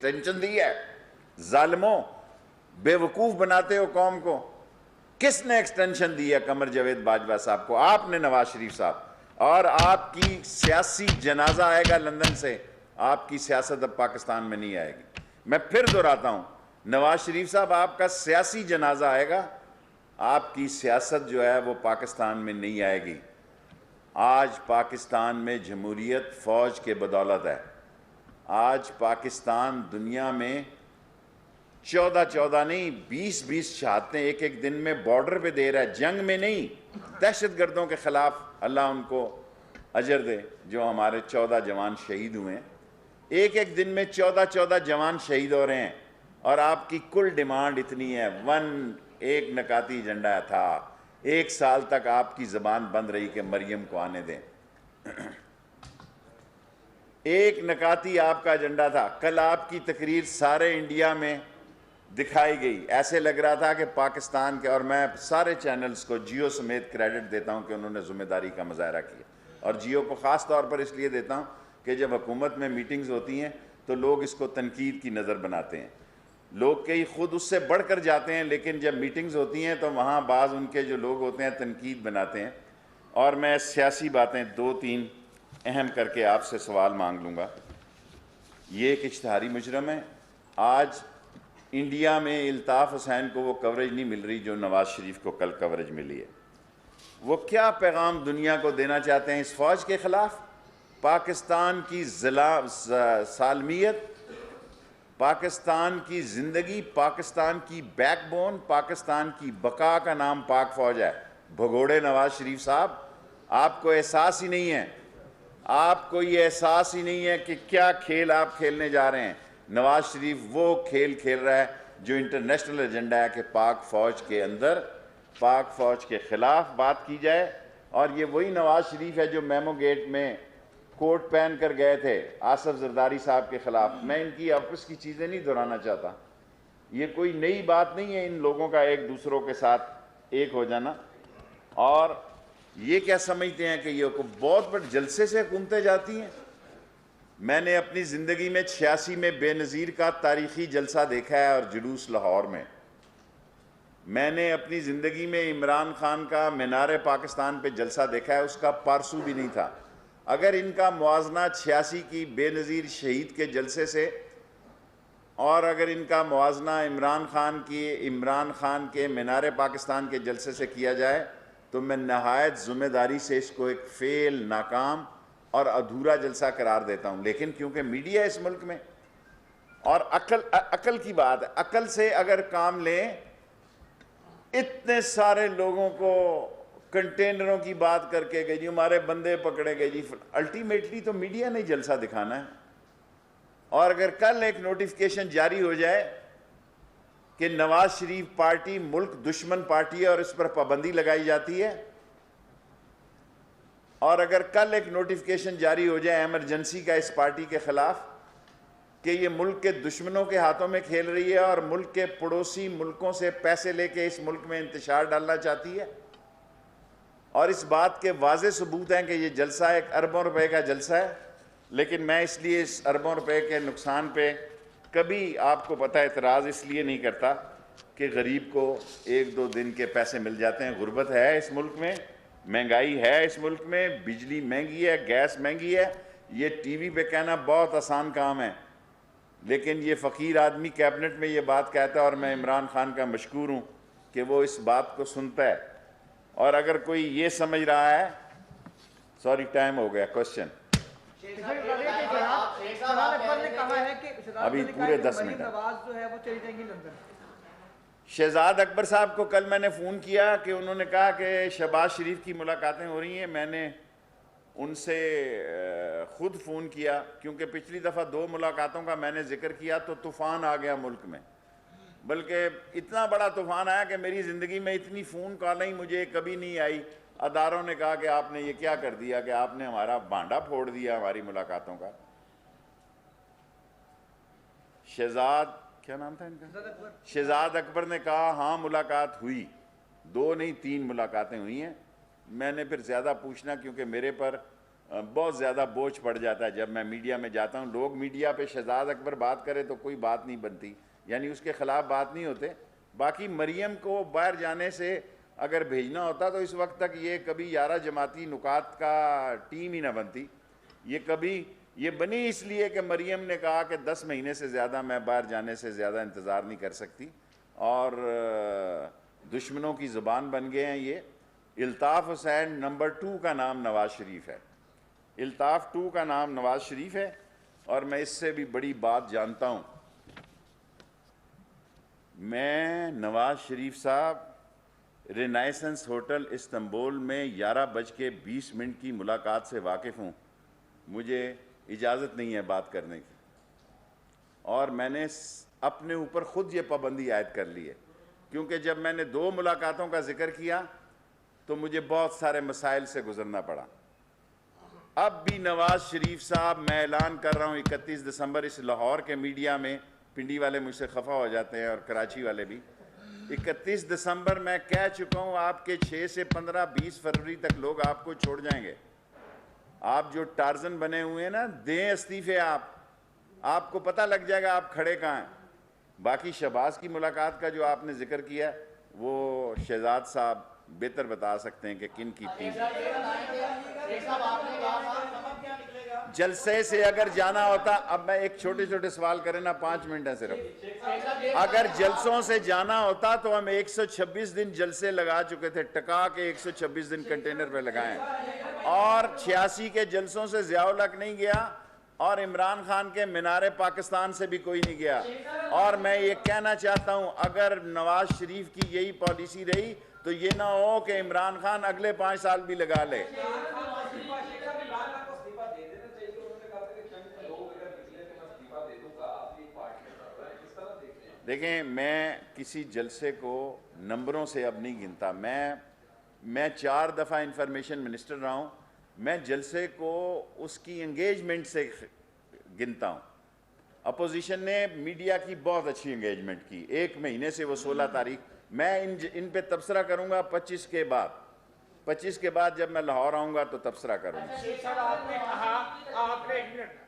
Tension दी है। जालिमों, बेवकूफ बनाते हो कौम को। किसने एक्सटेंशन दी है कमर जावेद बाजवा साहब को? आपने, नवाज शरीफ साहब। और आपकी सियासी जनाजा आएगा लंदन से। आपकी सियासत अब पाकिस्तान में नहीं आएगी। मैं फिर दोहराता हूं, नवाज शरीफ साहब, आपका सियासी जनाजा आएगा, आपकी सियासत जो है वो पाकिस्तान में नहीं आएगी। आज पाकिस्तान में जमहूरियत फौज के बदौलत है। आज पाकिस्तान दुनिया में 14 नहीं 20 शहादतें एक एक दिन में बॉर्डर पे दे रहा है। जंग में नहीं, दहशतगर्दों के खिलाफ। अल्लाह उनको अजर दे जो हमारे 14 जवान शहीद हुए हैं। एक एक दिन में 14 जवान शहीद हो रहे हैं। और आपकी कुल डिमांड इतनी है, एक नकाती एजेंडा था। 1 साल तक आपकी जबान बंद रही कि मरियम को आने दें। एक नकाती आपका एजेंडा था। कल आपकी तकरीर सारे इंडिया में दिखाई गई। ऐसे लग रहा था कि पाकिस्तान के, और मैं सारे चैनल्स को जियो समेत क्रेडिट देता हूं कि उन्होंने जिम्मेदारी का मुजाहरा किया। और जियो को ख़ास तौर पर इसलिए देता हूं कि जब हुकूमत में मीटिंग्स होती हैं तो लोग इसको तनकीद की नज़र बनाते हैं। लोग कई खुद उससे बढ़कर जाते हैं, लेकिन जब मीटिंग्स होती हैं तो वहाँ बाज़ उनके जो लोग होते हैं तनकीद बनाते हैं। और मैं सियासी बातें 2-3 अहम करके आपसे सवाल मांग लूँगा। ये एक इश्तिहारी मुजरम है। आज इंडिया में इल्ताफ़ हुसैन को वो कवरेज नहीं मिल रही जो नवाज शरीफ को कल कवरेज मिली है। वो क्या पैगाम दुनिया को देना चाहते हैं इस फ़ौज के ख़िलाफ़? पाकिस्तान की सालमियत, पाकिस्तान की ज़िंदगी, पाकिस्तान की बैकबोन, पाकिस्तान की बका का नाम पाक फ़ौज है। भगोड़े नवाज शरीफ साहब, आपको एहसास ही नहीं है। आपको ये एहसास ही नहीं है कि क्या खेल आप खेलने जा रहे हैं। नवाज शरीफ वो खेल खेल रहा है जो इंटरनेशनल एजेंडा है कि पाक फ़ौज के अंदर, पाक फ़ौज के ख़िलाफ़ बात की जाए। और ये वही नवाज शरीफ है जो मेमो गेट में कोट पहन कर गए थे आसफ जरदारी साहब के ख़िलाफ़। मैं इनकी आपस की चीज़ें नहीं दोहराना चाहता। ये कोई नई बात नहीं है इन लोगों का एक दूसरों के साथ एक हो जाना। और ये क्या समझते हैं कि ये बहुत बड़े जलसे से हुकूमतें जाती हैं। मैंने अपनी ज़िंदगी में 86 में बेनज़ीर का तारीख़ी जलसा देखा है और जुलूस लाहौर में। मैंने अपनी ज़िंदगी में इमरान खान का मीनार पाकिस्तान पे जलसा देखा है, उसका पारसू भी नहीं था। अगर इनका मुआजना 86 की बेनज़ीर शहीद के जलसे से और अगर इनका मुआजना इमरान खान के मीनार पाकिस्तान के जलसे से किया जाए तो मैं नहायत ज़िम्मेदारी से इसको एक फेल, नाकाम और अधूरा जलसा करार देता हूँ। लेकिन क्योंकि मीडिया इस मुल्क में, और अकल की बात है, अकल से अगर काम लें, इतने सारे लोगों को कंटेनरों की बात करके गए जी हमारे बंदे पकड़े गए जी। अल्टीमेटली तो मीडिया ने जलसा दिखाना है। और अगर कल एक नोटिफिकेशन जारी हो जाए कि नवाज शरीफ पार्टी मुल्क दुश्मन पार्टी है और इस पर पाबंदी लगाई जाती है, और अगर कल एक नोटिफिकेशन जारी हो जाए एमरजेंसी का इस पार्टी के खिलाफ कि ये मुल्क के दुश्मनों के हाथों में खेल रही है और मुल्क के पड़ोसी मुल्कों से पैसे लेके इस मुल्क में इंतशार डालना चाहती है, और इस बात के वाज़े सबूत हैं कि ये जलसा एक अरबों रुपए का जलसा है। लेकिन मैं इसलिए इस अरबों रुपए के नुकसान पे कभी, आपको पता है, एतराज़ इसलिए नहीं करता कि गरीब को 1-2 दिन के पैसे मिल जाते हैं। गुर्बत है इस मुल्क में, महंगाई है इस मुल्क में, बिजली महंगी है, गैस महंगी है। ये टीवी पे कहना बहुत आसान काम है, लेकिन ये फ़कीर आदमी कैबिनेट में ये बात कहता है और मैं इमरान खान का मशकूर हूँ कि वो इस बात को सुनता है। और अगर कोई ये समझ रहा है, सॉरी टाइम हो गया, क्वेश्चन अभी पूरे 10 मिनट। शहजाद अकबर साहब को कल मैंने फ़ोन किया कि उन्होंने कहा कि शहबाज शरीफ की मुलाकातें हो रही हैं। मैंने उनसे ख़ुद फ़ोन किया क्योंकि पिछली दफ़ा 2 मुलाकातों का मैंने ज़िक्र किया तो तूफ़ान आ गया मुल्क में। बल्कि इतना बड़ा तूफ़ान आया कि मेरी ज़िंदगी में इतनी फ़ोन कॉलें मुझे कभी नहीं आई। अदारों ने कहा कि आपने ये क्या कर दिया कि आपने हमारा भांडा फोड़ दिया हमारी मुलाकातों का। शहजाद, क्या नाम था इनका, शहजाद अकबर ने कहा हाँ मुलाकात हुई, 2 नहीं 3 मुलाकातें हुई हैं। मैंने फिर ज़्यादा पूछना, क्योंकि मेरे पर बहुत ज़्यादा बोझ पड़ जाता है जब मैं मीडिया में जाता हूँ। लोग मीडिया पे शहजाद अकबर बात करे तो कोई बात नहीं बनती, यानी उसके ख़िलाफ़ बात नहीं होते। बाकी मरियम को बाहर जाने से अगर भेजना होता तो इस वक्त तक ये कभी 11 जमाती नुकात का टीम ही ना बनती। ये बनी इसलिए कि मरियम ने कहा कि 10 महीने से ज़्यादा मैं बाहर जाने से ज़्यादा इंतज़ार नहीं कर सकती, और दुश्मनों की ज़ुबान बन गए हैं ये। इल्ताफ़ हुसैन नंबर 2 का नाम नवाज़ शरीफ है, इल्ताफ़ 2 का नाम नवाज़ शरीफ है। और मैं इससे भी बड़ी बात जानता हूँ, मैं नवाज़ शरीफ साहब रिनाइसेंस होटल इस्तांबुल में 11:20 की मुलाकात से वाकिफ़ हूँ। मुझे इजाज़त नहीं है बात करने की, और मैंने अपने ऊपर ख़ुद ये पाबंदी आयद कर ली है, क्योंकि जब मैंने 2 मुलाकातों का जिक्र किया तो मुझे बहुत सारे मसाइल से गुजरना पड़ा। अब भी नवाज़ शरीफ साहब, मैं ऐलान कर रहा हूँ 31 दिसंबर, इस लाहौर के मीडिया में पिंडी वाले मुझसे खफा हो जाते हैं और कराची वाले भी, 31 दिसंबर मैं कह चुका हूँ आपके 6 से 15-20 फरवरी तक लोग आपको छोड़ जाएंगे। आप जो टार्जन बने हुए हैं ना, दें इस्तीफे। आपको पता लग जाएगा आप खड़े कहाँ हैं। बाकी शहबाज की मुलाकात का जो आपने जिक्र किया, वो शहजाद साहब बेहतर बता सकते हैं कि किन की टीम। जलसे से अगर जाना होता, अब मैं एक छोटे सवाल करें ना, 5 मिनट है सिर्फ। अगर जलसों से जाना होता तो हम 126 दिन जलसे लगा चुके थे, टका के 126 दिन कंटेनर पे लगाए, और 86 के जलसों से ज़ियाउल हक नहीं गया, और इमरान खान के मीनारे पाकिस्तान से भी कोई नहीं गया। और मैं ये कहना चाहता हूँ, अगर नवाज शरीफ की यही पॉलिसी रही तो ये ना हो कि इमरान खान अगले 5 साल भी लगा ले। देखें, मैं किसी जलसे को नंबरों से अब नहीं गिनता। मैं 4 दफ़ा इंफॉर्मेशन मिनिस्टर रहा हूँ। मैं जलसे को उसकी एंगेजमेंट से गिनता हूँ। अपोजिशन ने मीडिया की बहुत अच्छी एंगेजमेंट की, 1 महीने से वो 16 तारीख। मैं इन पे तबसरा करूँगा 25 के बाद जब मैं लाहौर आऊँगा तो तबसरा करूँगा। शेख साहब, आपने कहा,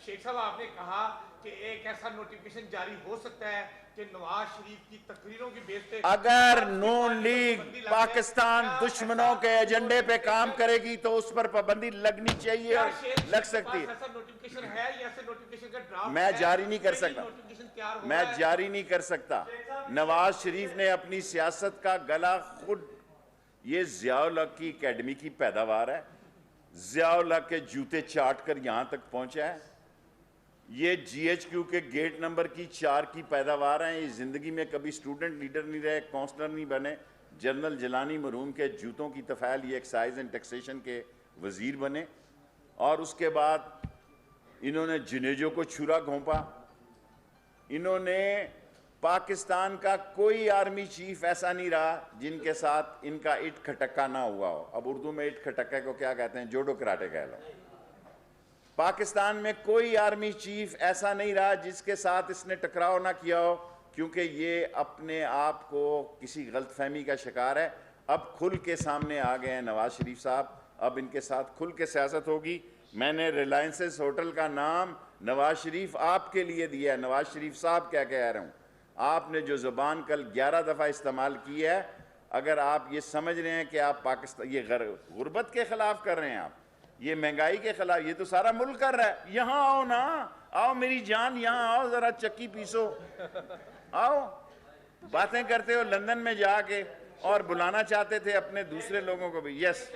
शेख साहब आपने कहा कि एक ऐसा नोटिफिकेशन जारी हो सकता है कि नवाज शरीफ की तकरीरों की बेस पे अगर नून लीग पाकिस्तान दुश्मनों के एजेंडे पे काम करेगी तो उस पर पाबंदी लगनी चाहिए और लग सकती है। नोटिफिकेशन है या ऐसे नोटिफिकेशन का ड्राफ्ट मैं जारी नहीं कर सकता, मैं जारी नहीं कर सकता। नवाज शरीफ ने अपनी सियासत का गला खुद, ये ज़ियाउल हक की एकेडमी की पैदावार है, ज़ियाउल हक के जूते चाट कर यहां तक पहुंचा है। ये GHQ के गेट नंबर 4 की पैदावार है। ये ज़िंदगी में कभी स्टूडेंट लीडर नहीं रहे, काउंसलर नहीं बने। जनरल जिलानी मरहूम के जूतों की तफैल, ये एक्साइज एंड टैक्सेशन के वजीर बने, और उसके बाद इन्होंने जुनेजो को छुरा घोंपा। इन्होंने पाकिस्तान का कोई आर्मी चीफ ऐसा नहीं रहा जिनके साथ इनका इट खटक्का ना हुआ हो। अब उर्दू में इट खटक्का को क्या कहते हैं? जोडो कराटे कह लो। पाकिस्तान में कोई आर्मी चीफ ऐसा नहीं रहा जिसके साथ इसने टकराव ना किया हो, क्योंकि ये अपने आप को किसी गलतफहमी का शिकार है। अब खुल के सामने आ गए हैं नवाज शरीफ साहब, अब इनके साथ खुल के सियासत होगी। मैंने रिलायंसेस होटल का नाम नवाज शरीफ आपके लिए दिया है। नवाज शरीफ साहब क्या कह रहा हूँ, आपने जो ज़ुबान कल 11 दफ़ा इस्तेमाल की है, अगर आप ये समझ रहे हैं कि आप पाकिस्तान ये गुर्बत के ख़िलाफ़ कर रहे हैं, आप ये महंगाई के ख़िलाफ़, ये तो सारा मुल्क कर रहा है। यहाँ आओ ना, आओ मेरी जान, यहाँ आओ, ज़रा चक्की पीसो, आओ। बातें करते हो लंदन में जाके, और बुलाना चाहते थे अपने दूसरे लोगों को भी। यस,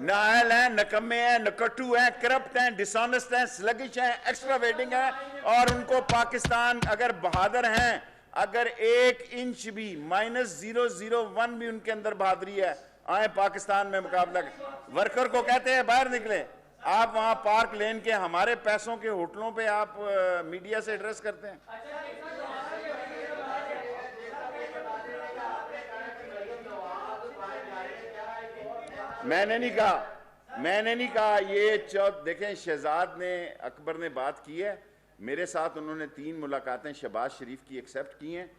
नाअहल हैं, नकम्मे हैं, नकट्टू हैं, करप्ट हैं, डिसऑनेस्ट हैं, स्लगिश हैं, एक्स्ट्रा वेटिंग हैं, और उनको पाकिस्तान अगर बहादुर हैं, अगर 1 इंच भी -001 भी उनके अंदर बहादुरी है, आए पाकिस्तान में मुकाबला। वर्कर को कहते हैं बाहर निकले, आप वहां पार्क लेन के हमारे पैसों के होटलों पे आप मीडिया से एड्रेस करते हैं। मैंने नहीं कहा ये देखें, शहजाद ने, अकबर ने बात की है मेरे साथ, उन्होंने 3 मुलाकातें शहबाज शरीफ की एक्सेप्ट की हैं।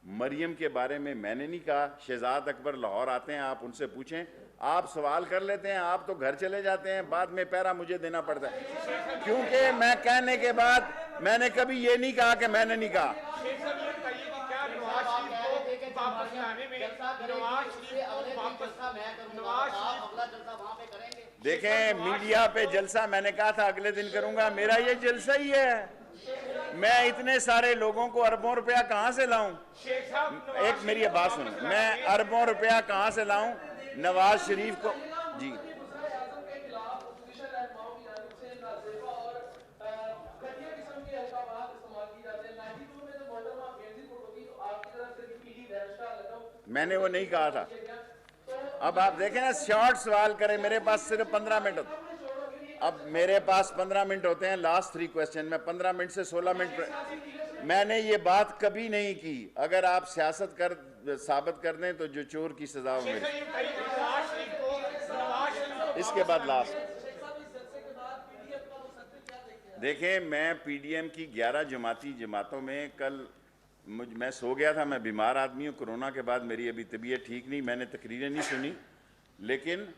मरियम के बारे में मैंने नहीं कहा। शहजाद अकबर लाहौर आते हैं, आप उनसे पूछें, आप सवाल कर लेते हैं, आप तो घर चले जाते हैं, बाद में पैरा मुझे देना पड़ता है, क्योंकि मैं कहने के बाद मैंने कभी ये नहीं कहा कि मैंने नहीं कहा। शेख साहब ये बताइए कि क्या नवाज शरीफ को वापस लाने में नवाज शरीफ को वापस नवाज शरीफ देखें, मीडिया पे जलसा मैंने कहा था अगले दिन करूंगा, मेरा ये जलसा ही है। मैं इतने सारे लोगों को अरबों रुपया कहां से लाऊं? शेख साहब एक मेरी बात सुनो, मैं अरबों रुपया कहां से लाऊं नवाज शरीफ को? जी, मैंने वो नहीं कहा था। अब आप देखें ना, शॉर्ट सवाल करें, मेरे पास सिर्फ 15 मिनट होते, अब मेरे पास 15 मिनट होते हैं, लास्ट 3 क्वेश्चन में 15 मिनट से 16 मिनट। मैंने ये बात कभी नहीं की। अगर आप सियासत कर साबित कर दें तो जो चोर की सजा हो मेरी। इसके बाद लास्ट देखें, मैं पीडीएम की 11 जमातों में कल मैं सो गया था, मैं बीमार आदमी हूँ, कोरोना के बाद मेरी अभी तबीयत ठीक नहीं, मैंने तकरीरें नहीं सुनी, लेकिन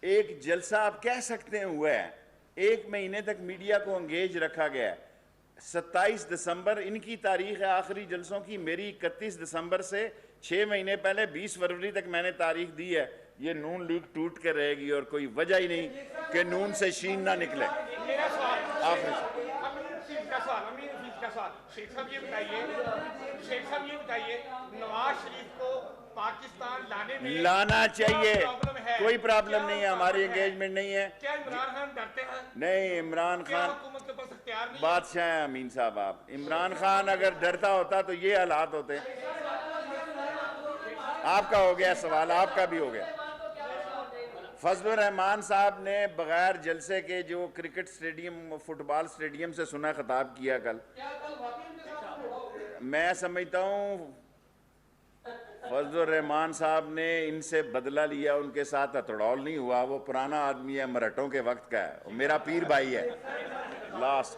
एक जलसा आप कह सकते हैं हुआ है। 1 महीने तक मीडिया को एंगेज रखा गया है। 27 दिसंबर इनकी तारीख है आखिरी जलसों की, मेरी 31 दिसंबर से 6 महीने पहले 20 फरवरी तक मैंने तारीख दी है। ये नून लीग टूट कर रहेगी और कोई वजह ही नहीं कि नून से शीन ना निकले। शेख साहब ये बताइए नवाज शरीफ को पाकिस्तान लाना चाहिए, कोई प्रॉब्लम नहीं है, हमारी है। एंगेजमेंट नहीं है। क्या इमरान खान डरते हैं? नहीं, इमरान खान हुकूमत के पास इख्तियार नहीं है? बादशाह हैं अमीन साहब आप। इमरान खान अगर डरता होता तो ये हालात होते। आपका हो गया सवाल, आपका भी हो गया। फजलुर रहमान साहब ने बगैर जलसे के जो क्रिकेट स्टेडियम, फुटबॉल स्टेडियम से सुना खिताब किया कल, मैं समझता हूँ फजलुर रहमान साहब ने इनसे बदला लिया, उनके साथ हथौड़ाल नहीं हुआ। वो पुराना आदमी है, मराठों के वक्त का है, मेरा पीर भाई है। लास्ट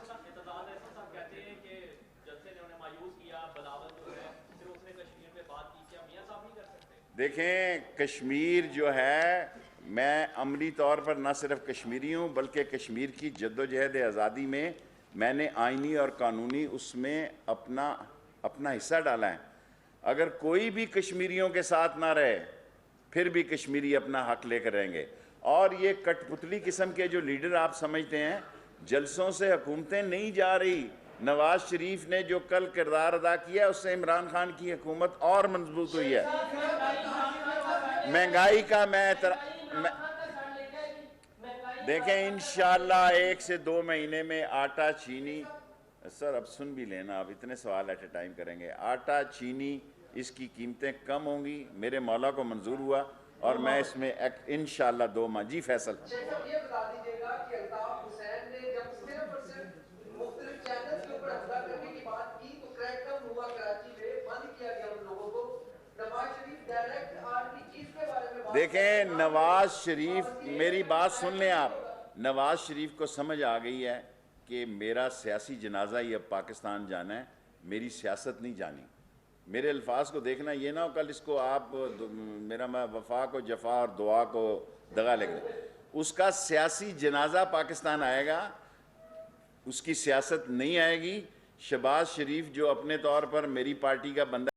देखें, कश्मीर जो है, मैं अमली तौर पर न सिर्फ कश्मीरी हूँ बल्कि कश्मीर की जद्दोजहद आज़ादी में मैंने आइनी और कानूनी उसमें अपना हिस्सा डाला है। अगर कोई भी कश्मीरियों के साथ ना रहे फिर भी कश्मीरी अपना हक लेकर रहेंगे। और ये कठपुतली किस्म के जो लीडर आप समझते हैं, जलसों से हुकूमतें नहीं जा रही। नवाज शरीफ ने जो कल किरदार अदा किया उससे इमरान खान की हुकूमत और मजबूत हुई है। महंगाई का देखें, इंशाअल्लाह 1 से 2 महीने में आटा, चीनी, सर अब सुन भी लेना, आप इतने सवाल एट ए टाइम करेंगे, आटा, चीनी, इसकी कीमतें कम होंगी। मेरे मौला को मंजूर हुआ और मैं इसमें इंशाअल्लाह 2 माह। जी फैसल देखें, नवाज शरीफ, मेरी बात सुन लें आप, नवाज शरीफ को समझ आ गई है कि मेरा सियासी जनाजा ही अब पाकिस्तान जाना है, मेरी सियासत नहीं जानी। मेरे अल्फाज को देखना, ये ना हो कल इसको आप मेरा मैं वफा को जफा और दुआ को दगा लग दें। उसका सियासी जनाजा पाकिस्तान आएगा, उसकी सियासत नहीं आएगी। शहबाज शरीफ जो अपने तौर पर मेरी पार्टी का बंदा